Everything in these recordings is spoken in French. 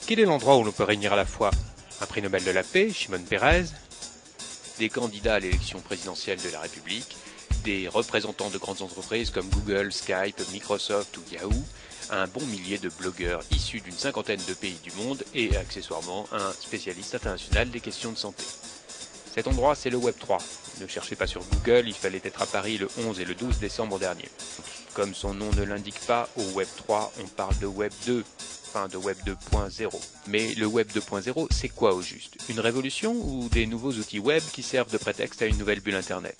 Quel est l'endroit où l'on peut réunir à la fois un prix Nobel de la paix, Shimon Peres, des candidats à l'élection présidentielle de la République, des représentants de grandes entreprises comme Google, Skype, Microsoft ou Yahoo, un bon millier de blogueurs issus d'une cinquantaine de pays du monde et accessoirement un spécialiste international des questions de santé. Cet endroit, c'est le Web 3. Ne cherchez pas sur Google, il fallait être à Paris le 11 et le 12 décembre dernier. Comme son nom ne l'indique pas, au Web 3, on parle de Web 2, enfin de Web 2.0. Mais le Web 2.0, c'est quoi au juste? Une révolution ou des nouveaux outils web qui servent de prétexte à une nouvelle bulle Internet?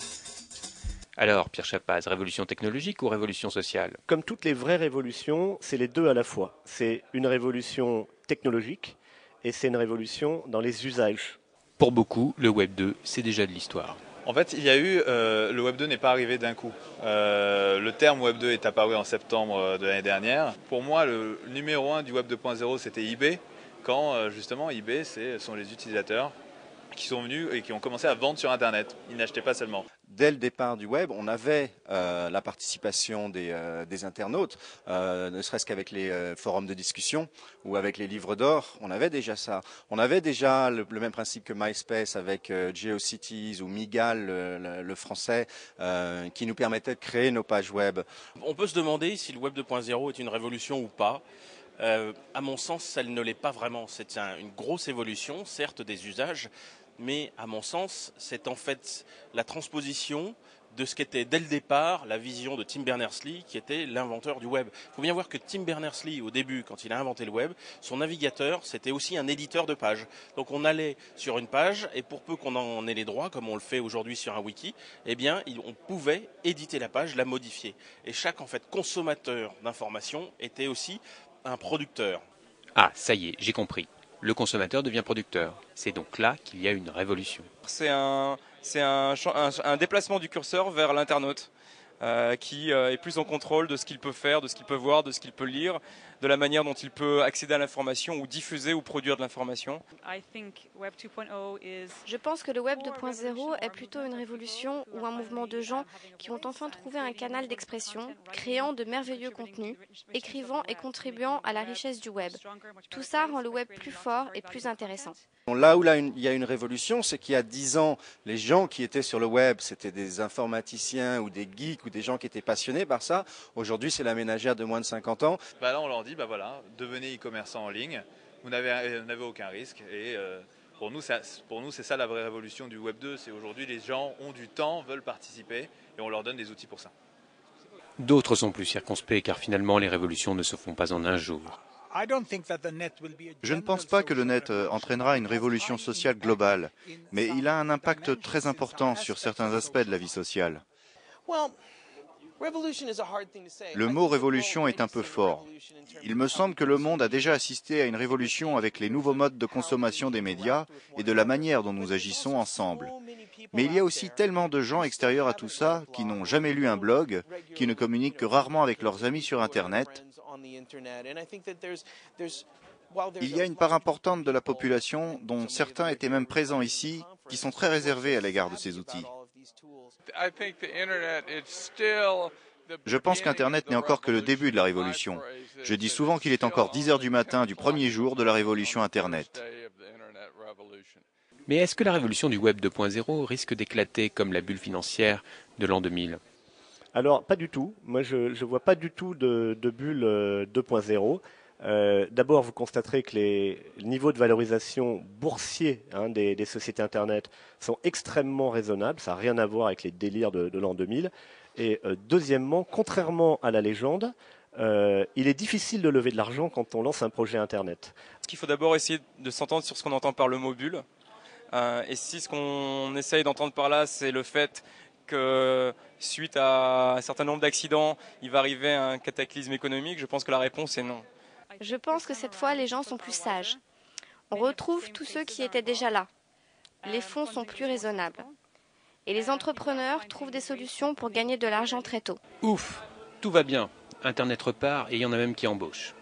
Alors, Pierre Chapaz, révolution technologique ou révolution sociale? Comme toutes les vraies révolutions, c'est les deux à la fois. C'est une révolution technologique et c'est une révolution dans les usages. Pour beaucoup, le Web 2, c'est déjà de l'histoire. En fait, le Web 2 n'est pas arrivé d'un coup. Le terme Web 2 est apparu en septembre de l'année dernière. Pour moi, le numéro 1 du Web 2.0, c'était eBay, quand justement eBay, ce sont les utilisateurs qui sont venus et qui ont commencé à vendre sur Internet. Ils n'achetaient pas seulement. Dès le départ du web, on avait la participation des internautes, ne serait-ce qu'avec les forums de discussion ou avec les livres d'or, on avait déjà ça. On avait déjà le même principe que MySpace avec GeoCities ou Migal, le français, qui nous permettait de créer nos pages web. On peut se demander si le Web 2.0 est une révolution ou pas. À mon sens, elle ne l'est pas vraiment. C'est une grosse évolution, certes, des usages, mais à mon sens, c'est en fait la transposition de ce qu'était dès le départ la vision de Tim Berners-Lee, qui était l'inventeur du web. Il faut bien voir que Tim Berners-Lee, au début, quand il a inventé le web, son navigateur, c'était aussi un éditeur de pages. Donc on allait sur une page, et pour peu qu'on en ait les droits, comme on le fait aujourd'hui sur un wiki, eh bien, on pouvait éditer la page, la modifier. Et chaque, en fait, consommateur d'informations était aussi un producteur. Ah, ça y est, j'ai compris. Le consommateur devient producteur. C'est donc là qu'il y a une révolution. C'est un déplacement du curseur vers l'internaute qui est plus en contrôle de ce qu'il peut faire, de ce qu'il peut voir, de ce qu'il peut lire, de la manière dont il peut accéder à l'information ou diffuser ou produire de l'information. Je pense que le Web 2.0 est plutôt une révolution ou un mouvement de gens qui ont enfin trouvé un canal d'expression, créant de merveilleux contenus, écrivant et contribuant à la richesse du web. Tout ça rend le web plus fort et plus intéressant. Là où il y a une révolution, c'est qu'il y a 10 ans, les gens qui étaient sur le web, c'était des informaticiens ou des geeks ou des gens qui étaient passionnés par ça. Aujourd'hui, c'est la ménagère de moins de 50 ans. Là, on leur dit, voilà, devenez e-commerçant en ligne, vous n'avez aucun risque. Et pour nous, c'est ça la vraie révolution du Web 2. C'est aujourd'hui, les gens ont du temps, veulent participer et on leur donne des outils pour ça. D'autres sont plus circonspects car finalement les révolutions ne se font pas en un jour. Je ne pense pas que le net entraînera une révolution sociale globale, mais il a un impact très important sur certains aspects de la vie sociale. Le mot révolution est un peu fort. Il me semble que le monde a déjà assisté à une révolution avec les nouveaux modes de consommation des médias et de la manière dont nous agissons ensemble. Mais il y a aussi tellement de gens extérieurs à tout ça qui n'ont jamais lu un blog, qui ne communiquent que rarement avec leurs amis sur Internet. Il y a une part importante de la population, dont certains étaient même présents ici, qui sont très réservés à l'égard de ces outils. Je pense qu'Internet n'est encore que le début de la révolution. Je dis souvent qu'il est encore 10 heures du matin du premier jour de la révolution Internet. Mais est-ce que la révolution du Web 2.0 risque d'éclater comme la bulle financière de l'an 2000? Alors, pas du tout. Moi, je ne vois pas du tout de bulle 2.0. D'abord, vous constaterez que les niveaux de valorisation boursiers des sociétés Internet sont extrêmement raisonnables. Ça n'a rien à voir avec les délires de l'an 2000. Et deuxièmement, contrairement à la légende, il est difficile de lever de l'argent quand on lance un projet Internet. Il faut d'abord essayer de s'entendre sur ce qu'on entend par le mot bulle. Et si ce qu'on essaye d'entendre par là, c'est le fait que suite à un certain nombre d'accidents, il va arriver un cataclysme économique, je pense que la réponse est non. Je pense que cette fois, les gens sont plus sages. On retrouve tous ceux qui étaient déjà là. Les fonds sont plus raisonnables. Et les entrepreneurs trouvent des solutions pour gagner de l'argent très tôt. Ouf, tout va bien. Internet repart et il y en a même qui embauchent.